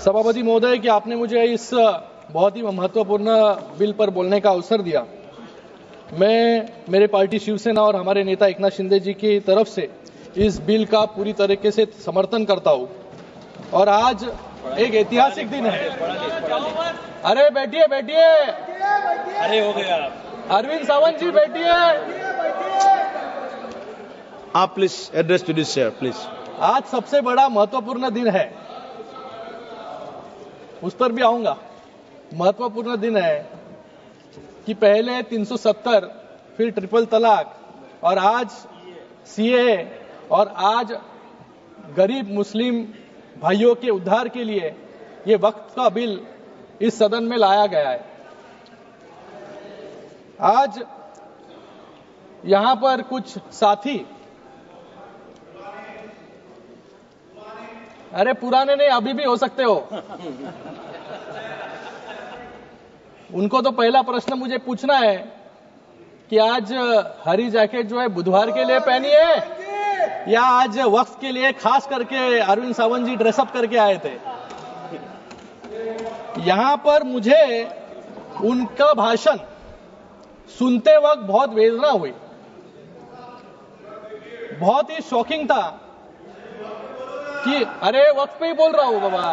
सभापति महोदय कि आपने मुझे इस बहुत ही महत्वपूर्ण बिल पर बोलने का अवसर दिया। मैं मेरे पार्टी शिवसेना और हमारे नेता एकनाथ शिंदे जी की तरफ से इस बिल का पूरी तरीके से समर्थन करता हूं और आज एक ऐतिहासिक दिन है। अरे बैठिए बैठिए, अरे हो गया अरविंद सावंत जी बैठिए। आप please address to this chair please. आज सबसे बड़ा महत्वपूर्ण दिन है, उस पर भी आऊंगा। महत्वपूर्ण दिन है कि पहले 370 फिर ट्रिपल तलाक और आज सीए और आज गरीब मुस्लिम भाइयों के उद्धार के लिए ये वक्त का बिल इस सदन में लाया गया है। आज यहां पर कुछ साथी, अरे पुराने नहीं अभी भी हो सकते हो, उनको तो पहला प्रश्न मुझे पूछना है कि आज हरी जैकेट जो है बुधवार के लिए पहनी है या आज वक्त के लिए खास करके अरविंद सावंत जी ड्रेसअप करके आए थे। यहां पर मुझे उनका भाषण सुनते वक्त बहुत वेदना हुई, बहुत ही शॉकिंग था कि अरे वक्त पे ही बोल रहा हूं बाबा।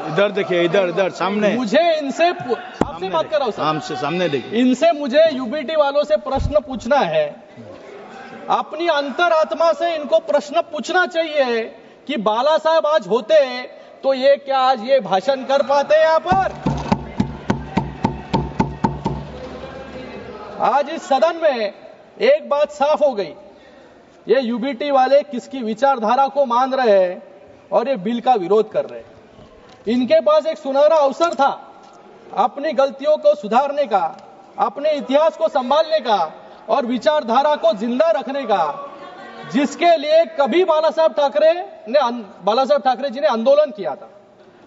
इधर देखिए, इधर इधर सामने। मुझे इनसे आपसे बात कर रहा हूं सर, हमसे सामने देखिए। इनसे मुझे यूबीटी वालों से प्रश्न पूछना है। अपनी अंतरात्मा से इनको प्रश्न पूछना चाहिए कि बाला साहब आज होते तो ये क्या आज ये भाषण कर पाते यहां पर? आज इस सदन में एक बात साफ हो गई, ये यूबीटी वाले किसकी विचारधारा को मान रहे हैं और ये बिल का विरोध कर रहे हैं। इनके पास एक सुनहरा अवसर था अपनी गलतियों को सुधारने का, अपने इतिहास को संभालने का और विचारधारा को जिंदा रखने का, जिसके लिए कभी बाला साहब ठाकरे जी ने आंदोलन किया था।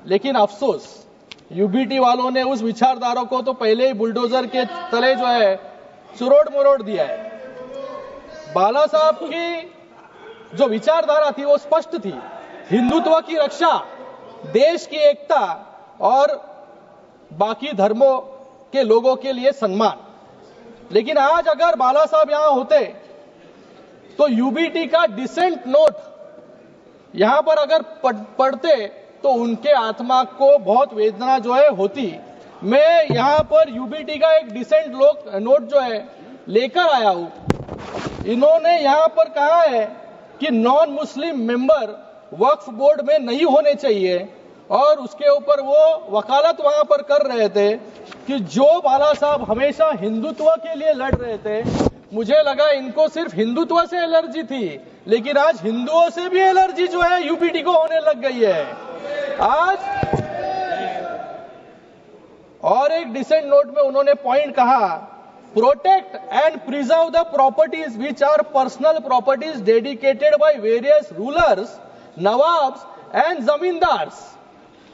लेकिन अफसोस यूबीटी वालों ने उस विचारधारा को तो पहले ही बुलडोजर के तले जो है चुरोड़ मरोड़ दिया है। बाला साहब की जो विचारधारा थी वो स्पष्ट थी, हिंदुत्व की रक्षा, देश की एकता और बाकी धर्मों के लोगों के लिए सम्मान। लेकिन आज अगर बाला साहब यहां होते तो यूबीटी का डिसेंट नोट यहां पर अगर पढ़ते तो उनके आत्मा को बहुत वेदना जो है होती। मैं यहां पर यूबीटी का एक डिसेंट नोट जो है लेकर आया हूं। इन्होंने यहां पर कहा है कि नॉन मुस्लिम मेंबर वक्फ बोर्ड में नहीं होने चाहिए और उसके ऊपर वो वकालत वहां पर कर रहे थे कि जो बाला साहब हमेशा हिंदुत्व के लिए लड़ रहे थे। मुझे लगा इनको सिर्फ हिंदुत्व से एलर्जी थी, लेकिन आज हिंदुओं से भी एलर्जी जो है यूबीटी को होने लग गई है आज। और एक डिसेंट नोट में उन्होंने पॉइंट कहा, protect and preserve the properties which are personal properties dedicated by various rulers, nawabs and zamindars.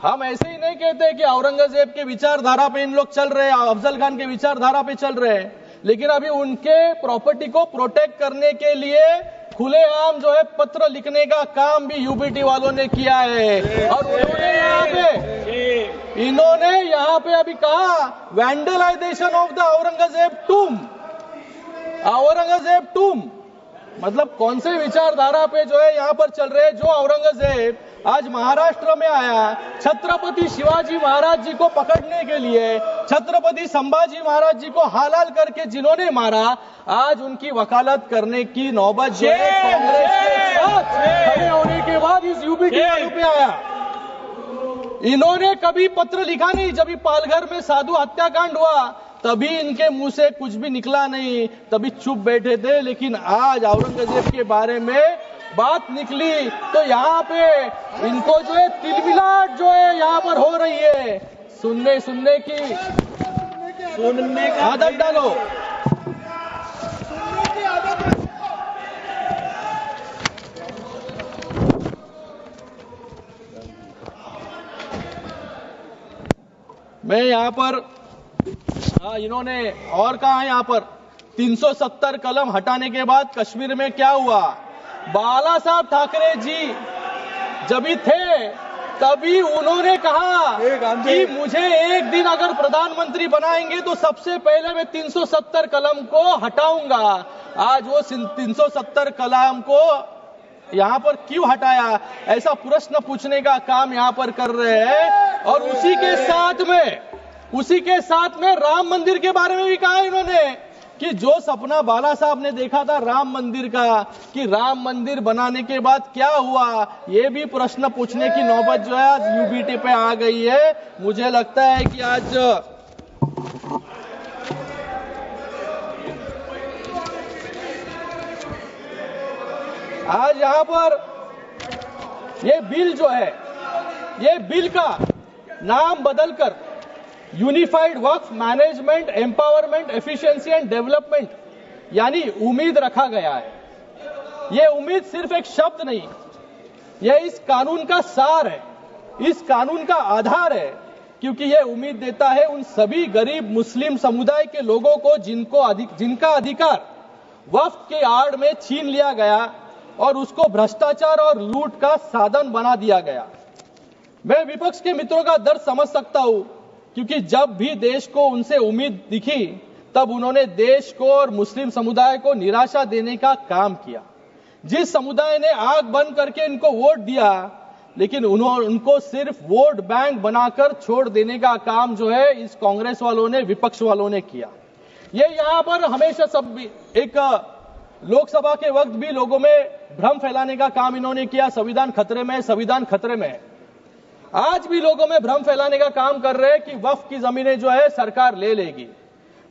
हम ऐसे ही नहीं कहते कि औरंगजेब के विचारधारा पे इन लोग चल रहे हैं, अफजल खान के विचारधारा पे चल रहे हैं, लेकिन अभी उनके प्रॉपर्टी को प्रोटेक्ट करने के लिए खुलेआम जो है पत्र लिखने का काम भी यूबीटी वालों ने किया है। और इन्होंने यहां पे अभी कहा वैंडलाइजेशन ऑफ द औरंगजेब टूम, मतलब कौन से विचारधारा पे जो है यहां पर चल रहे हैं। जो औरंगजेब आज महाराष्ट्र में आया छत्रपति शिवाजी महाराज जी को पकड़ने के लिए, छत्रपति संभाजी महाराज जी को हालाल करके जिन्होंने मारा, आज उनकी वकालत करने की नौबत जो है कांग्रेस के साथ खड़े होने के बाद इस यूबीटी वालों पे आया। इन्होंने कभी पत्र लिखा नहीं। जब पालघर में साधु हत्याकांड हुआ तभी इनके मुंह से कुछ भी निकला नहीं, तभी चुप बैठे थे। लेकिन आज औरंगजेब के बारे में बात निकली तो यहाँ पे इनको जो है तिलमिलाट जो है यहाँ पर हो रही है। सुनने का आदत डालो। मैं यहाँ पर इन्होंने और कहा है, यहाँ पर 370 कलम हटाने के बाद कश्मीर में क्या हुआ। बाला साहब ठाकरे जी जब भी थे तभी उन्होंने कहा कि मुझे एक दिन अगर प्रधानमंत्री बनाएंगे तो सबसे पहले मैं 370 कलम को हटाऊंगा। आज वो 370 कलम को यहाँ पर क्यों हटाया, ऐसा प्रश्न पूछने का काम यहाँ पर कर रहे हैं। और उसी के साथ में राम मंदिर के बारे में भी कहा इन्होंने कि जो सपना बाला साहब ने देखा था राम मंदिर का, कि राम मंदिर बनाने के बाद क्या हुआ, ये भी प्रश्न पूछने की नौबत जो है आज यूबीटी पे आ गई है। मुझे लगता है कि आज यहाँ पर ये बिल जो है, ये बिल का नाम बदलकर unified Waqf management empowerment efficiency and development यानी उम्मीद रखा गया है। यह उम्मीद सिर्फ एक शब्द नहीं, यह इस कानून का सार है, इस कानून का आधार है, क्योंकि यह उम्मीद देता है उन सभी गरीब मुस्लिम समुदाय के लोगों को जिनका अधिकार वक्फ के आड़ में छीन लिया गया और उसको भ्रष्टाचार और लूट का साधन बना दिया गया। मैं विपक्ष के मित्रों का दर्द समझ सकता हूं, क्योंकि जब भी देश को उनसे उम्मीद दिखी तब उन्होंने देश को और मुस्लिम समुदाय को निराशा देने का काम किया। जिस समुदाय ने आंख बंद करके इनको वोट दिया, लेकिन उनको सिर्फ वोट बैंक बनाकर छोड़ देने का काम जो है इस कांग्रेस वालों ने, विपक्ष वालों ने किया। ये यहाँ पर हमेशा सब एक लोकसभा के वक्त भी लोगों में भ्रम फैलाने का काम इन्होंने किया, संविधान खतरे में है, संविधान खतरे में है। आज भी लोगों में भ्रम फैलाने का काम कर रहे हैं कि वक्फ की जमीनें जो है सरकार ले लेगी।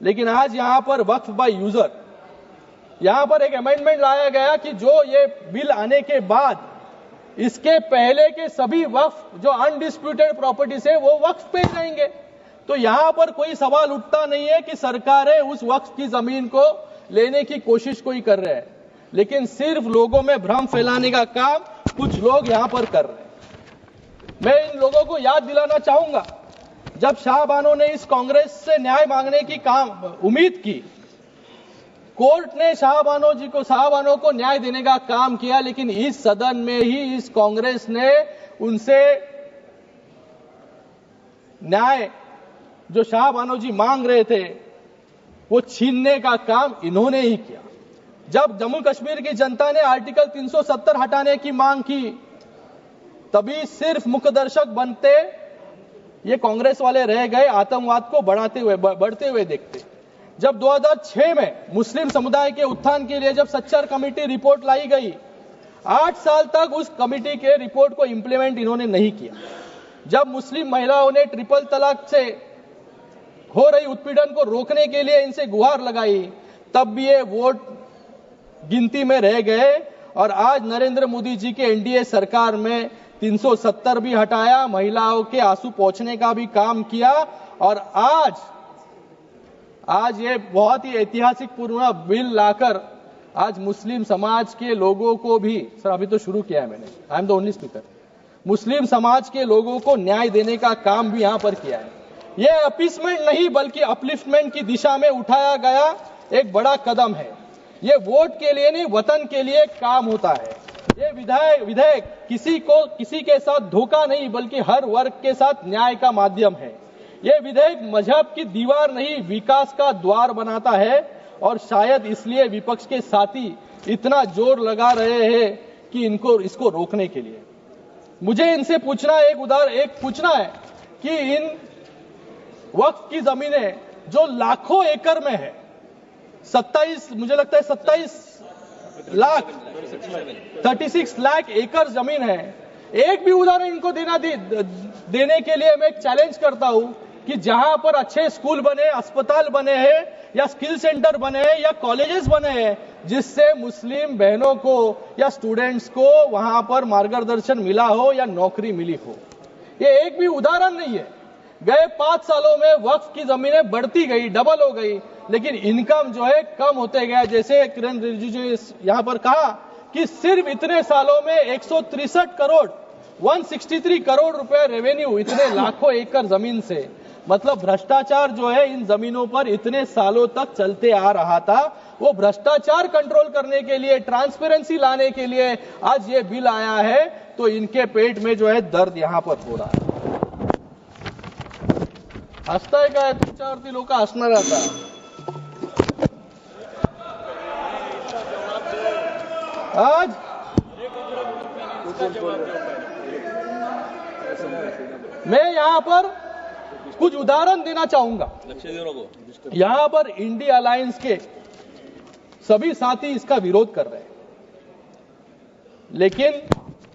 लेकिन आज यहां पर वक्फ बाय यूजर, यहां पर एक अमेंडमेंट लाया गया कि जो ये बिल आने के बाद इसके पहले के सभी वक्फ जो अनडिस्प्यूटेड प्रॉपर्टीज है वो वक्फ पे जाएंगे। तो यहां पर कोई सवाल उठता नहीं है कि सरकारें उस वक्फ की जमीन को लेने की कोशिश कोई कर रहे हैं, लेकिन सिर्फ लोगों में भ्रम फैलाने का काम कुछ लोग यहां पर कर रहे हैं। मैं इन लोगों को याद दिलाना चाहूंगा, जब शाहबानो ने इस कांग्रेस से न्याय मांगने की उम्मीद की, कोर्ट ने शाहबानो को न्याय देने का काम किया, लेकिन इस सदन में ही इस कांग्रेस ने उनसे न्याय जो शाहबानो जी मांग रहे थे वो छीनने का काम इन्होंने ही किया। जब जम्मू कश्मीर की जनता ने आर्टिकल 370 हटाने की मांग की, तभी सिर्फ मुखदर्शक बनते ये कांग्रेस वाले रह गए, आतंकवाद को बढ़ते हुए देखते। जब 2006 में मुस्लिम समुदाय के उत्थान के लिए जब सच्चर कमेटी रिपोर्ट लाई गई, 8 साल तक उस कमेटी के रिपोर्ट को इंप्लीमेंट इन्होंने नहीं किया। जब मुस्लिम महिलाओं ने ट्रिपल तलाक से हो रही उत्पीड़न को रोकने के लिए इनसे गुहार लगाई, तब भी ये वोट गिनती में रह गए। और आज नरेंद्र मोदी जी के एनडीए सरकार में 370 भी हटाया, महिलाओं के आंसू पोंछने का भी काम किया। और आज ये बहुत ही ऐतिहासिक पूर्ण बिल लाकर आज मुस्लिम समाज के लोगों को भी, सर अभी तो शुरू किया है मैंने, I am the only speaker, Muslim समाज के लोगों को न्याय देने का काम भी यहां पर किया है। यह अपीसमेंट नहीं बल्कि अपलिफ्टमेंट की दिशा में उठाया गया एक बड़ा कदम है। ये वोट के लिए नहीं, वतन के लिए काम होता है। ये विधेयक किसी के साथ धोखा नहीं बल्कि हर वर्ग के साथ न्याय का माध्यम है। ये विधेयक मजहब की दीवार नहीं, विकास का द्वार बनाता है। और शायद इसलिए विपक्ष के साथी इतना जोर लगा रहे हैं कि इसको रोकने के लिए। मुझे इनसे पूछना है कि इन वक्फ की जमीनें जो लाखों एकड़ में है, 36 लाख एकड़ जमीन है, एक भी उदाहरण इनको देने के लिए मैं एक चैलेंज करता हूं कि जहां पर अच्छे स्कूल बने, अस्पताल बने हैं या स्किल सेंटर बने हैं या कॉलेजेस बने हैं, जिससे मुस्लिम बहनों को या स्टूडेंट्स को वहां पर मार्गदर्शन मिला हो या नौकरी मिली हो, ये एक भी उदाहरण नहीं है। गए 5 सालों में वक्फ की जमीनें बढ़ती गई, डबल हो गई, लेकिन इनकम जो है कम होते गया। जैसे किरण रिजिजू ने यहां पर कहा कि सिर्फ इतने सालों में 163 करोड़ रुपए रेवेन्यू, इतने लाखों एकड़ जमीन से, मतलब भ्रष्टाचार जो है इन जमीनों पर इतने सालों तक चलते आ रहा था। वो भ्रष्टाचार कंट्रोल करने के लिए, ट्रांसपेरेंसी लाने के लिए आज ये बिल आया है तो इनके पेट में जो है दर्द यहां पर हो रहा है. हसताय काय तुमच्यावरती लोक हसणार आता. आज मैं यहां पर कुछ उदाहरण देना चाहूंगा. यहां पर इंडिया अलायंस के सभी साथी इसका विरोध कर रहे हैं, लेकिन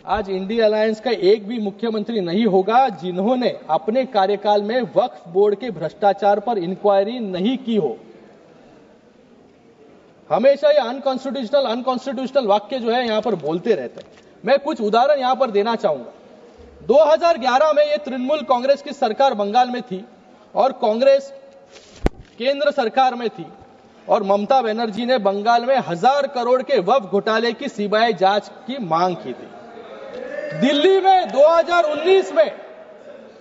आज इंडिया अलायंस का एक भी मुख्यमंत्री नहीं होगा जिन्होंने अपने कार्यकाल में वक्फ बोर्ड के भ्रष्टाचार पर इंक्वायरी नहीं की हो. हमेशा ये अनकॉन्स्टिट्यूशनल वाक्य जो है यहां पर बोलते रहते हैं. मैं कुछ उदाहरण यहां पर देना चाहूंगा. 2011 में ये तृणमूल कांग्रेस की सरकार बंगाल में थी और कांग्रेस केंद्र सरकार में थी और ममता बनर्जी ने बंगाल में 1000 करोड़ के वक्फ घोटाले की सीबीआई जांच की मांग की थी. दिल्ली में 2019 में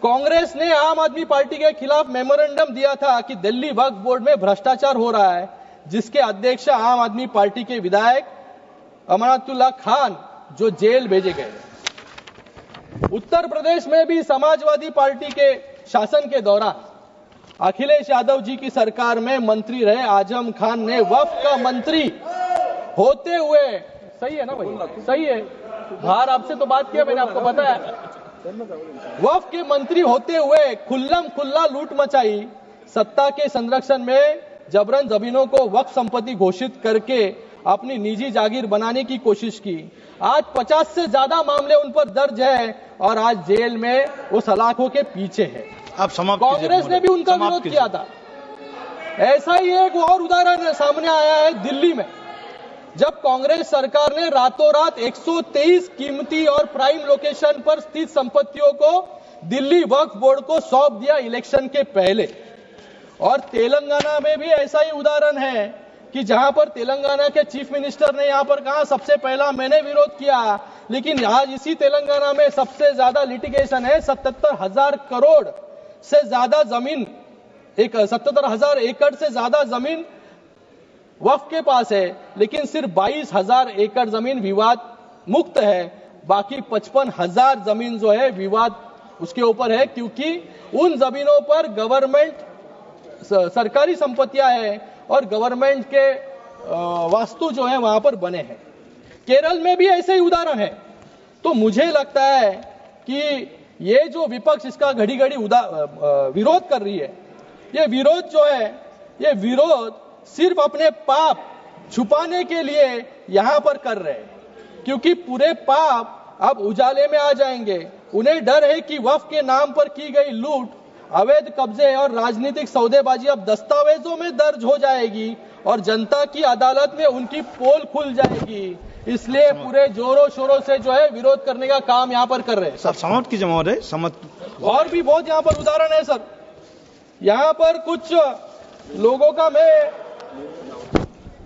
कांग्रेस ने आम आदमी पार्टी के खिलाफ मेमोरेंडम दिया था कि दिल्ली वक्फ बोर्ड में भ्रष्टाचार हो रहा है, जिसके अध्यक्ष आम आदमी पार्टी के विधायक अमनातुल्लाह खान जो जेल भेजे गए. उत्तर प्रदेश में भी समाजवादी पार्टी के शासन के दौरान अखिलेश यादव जी की सरकार में मंत्री रहे आजम खान ने वक्फ का मंत्री होते हुए, सही है ना भाई, सही है, बाहर आपसे तो बात किया मैंने, आपको पता है, वक्फ के मंत्री होते हुए खुल्लम खुल्ला लूट मचाई. सत्ता के संरक्षण में जबरन जमीनों को वक्फ संपत्ति घोषित करके अपनी निजी जागीर बनाने की कोशिश की. आज 50 से ज्यादा मामले उन पर दर्ज है और आज जेल में वो सलाखों के पीछे है. आप समाप्त कांग्रेस ने भी उनका विरोध किया था. ऐसा ही एक और उदाहरण सामने आया है दिल्ली में, जब कांग्रेस सरकार ने रातों रात 123 कीमती और प्राइम लोकेशन पर स्थित संपत्तियों को दिल्ली वक्फ बोर्ड को सौंप दिया इलेक्शन के पहले. और तेलंगाना में भी ऐसा ही उदाहरण है कि जहां पर तेलंगाना के चीफ मिनिस्टर ने यहां पर कहा सबसे पहला मैंने विरोध किया, लेकिन आज इसी तेलंगाना में सबसे ज्यादा लिटिगेशन है. 77,000 करोड़ से ज्यादा जमीन, 77,000 एकड़ से ज्यादा जमीन वक्फ के पास है, लेकिन सिर्फ 22,000 एकड़ जमीन विवाद मुक्त है. बाकी 55,000 जमीन जो है विवाद उसके ऊपर है, क्योंकि उन जमीनों पर गवर्नमेंट सरकारी संपत्तियां हैं और गवर्नमेंट के वास्तु जो है वहां पर बने हैं. केरल में भी ऐसे ही उदाहरण है. तो मुझे लगता है कि ये जो विपक्ष इसका घड़ी घड़ी विरोध कर रही है, ये विरोध जो है, ये विरोध सिर्फ अपने पाप छुपाने के लिए यहां पर कर रहे हैं, क्योंकि पूरे पाप अब उजाले में आ जाएंगे. उन्हें डर है कि वक्फ के नाम पर की गई लूट, अवैध कब्जे और राजनीतिक सौदेबाजी अब दस्तावेजों में दर्ज हो जाएगी और जनता की अदालत में उनकी पोल खुल जाएगी. इसलिए पूरे जोरों शोरों से जो है विरोध करने का काम यहाँ पर कर रहे हैं. सर समाप्त कीजिए महोदय, समाप्त. और भी बहुत यहाँ पर उदाहरण है सर. यहाँ पर कुछ लोगों का मैं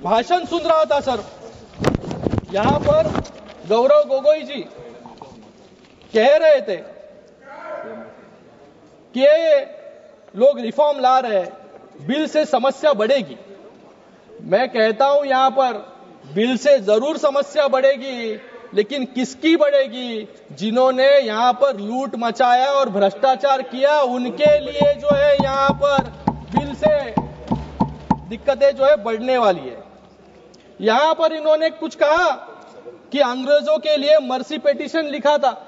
भाषण सुन रहा था सर. यहाँ पर गौरव गोगोई जी कह रहे थे कि लोग रिफॉर्म ला रहे हैं, बिल से समस्या बढ़ेगी. मैं कहता हूं यहां पर बिल से जरूर समस्या बढ़ेगी, लेकिन किसकी बढ़ेगी? जिन्होंने यहां पर लूट मचाया और भ्रष्टाचार किया, उनके लिए जो है यहां पर बिल से दिक्कतें जो है बढ़ने वाली है. यहां पर इन्होंने कुछ कहा कि अंग्रेजों के लिए मर्सी पिटीशन लिखा था.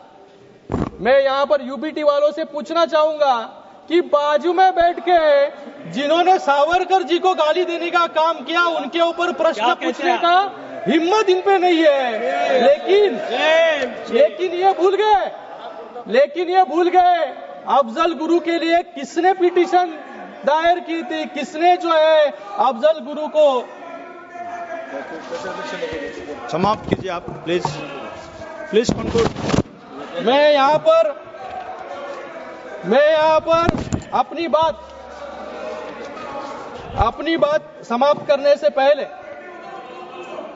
मैं यहां पर यूबीटी वालों से पूछना चाहूंगा कि बाजू में बैठ के जिन्होंने सावरकर जी को गाली देने का काम किया, उनके ऊपर प्रश्न पूछने का हिम्मत इन पे नहीं है. लेकिन ये भूल गए अफजल गुरु के लिए किसने पिटीशन दायर की थी, किसने जो है अफजल गुरु को. समाप्त कीजिए आप, प्लीज कंक्लूड. मैं यहां पर अपनी बात समाप्त करने से पहले,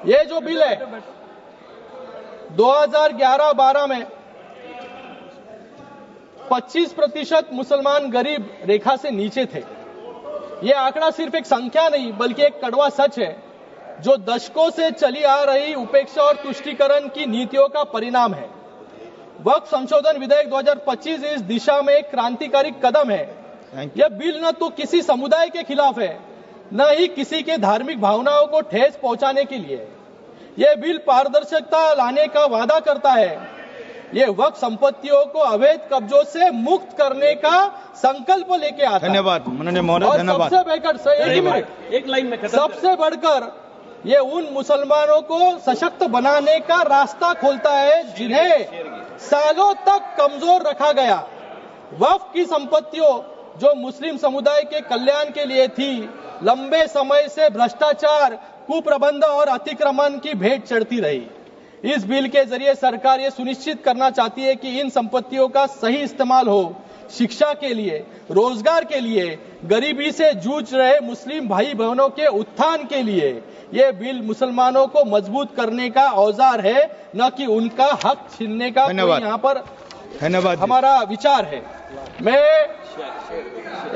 ये जो बिल है 2011-12 में 25% मुसलमान गरीब रेखा से नीचे थे. ये आंकड़ा सिर्फ एक संख्या नहीं बल्कि एक कड़वा सच है, जो दशकों से चली आ रही उपेक्षा और तुष्टीकरण की नीतियों का परिणाम है. वक्फ संशोधन विधेयक 2025 इस दिशा में एक क्रांतिकारी कदम है। थैंक यह बिल न तो किसी समुदाय के खिलाफ है, न ही किसी के धार्मिक भावनाओं को ठेस पहुंचाने के लिए। यह बिल पारदर्शिता लाने का वादा करता है। ये वक्फ संपत्तियों को अवैध कब्जों से मुक्त करने का संकल्प लेके आता है। धन्यवाद माननीय महोदय, और धन्यवाद। सबसे बढ़कर एक लाइन में खत्म। सबसे बढ़कर ये उन मुसलमानों को सशक्त बनाने का रास्ता खोलता है जिन्हें सालों तक कमजोर रखा गया। वक्फ की संपत्तियों जो मुस्लिम समुदाय के कल्याण के लिए थी, लंबे समय से भ्रष्टाचार, कुप्रबंध और अतिक्रमण की भेंट चढ़ती रही। इस बिल के जरिए सरकार ये सुनिश्चित करना चाहती है कि इन संपत्तियों का सही इस्तेमाल हो, शिक्षा के लिए, रोजगार के लिए, गरीबी से जूझ रहे मुस्लिम भाई बहनों के उत्थान के लिए। ये बिल मुसलमानों को मजबूत करने का औजार है, न कि उनका हक छीनने का कोई यहाँ पर धन्यवाद हमारा विचार है। मैं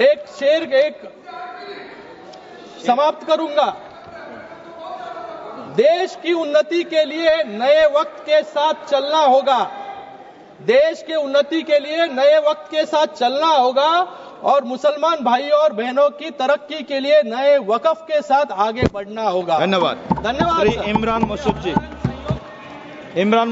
एक शेर समाप्त करूंगा। देश की उन्नति के लिए नए वक्त के साथ चलना होगा। देश के उन्नति के लिए नए वक्त के साथ चलना होगा और मुसलमान भाइयों और बहनों की तरक्की के लिए नए वक्फ के साथ आगे बढ़ना होगा। धन्यवाद। धन्यवाद। इमरान मसूद जी, इमरान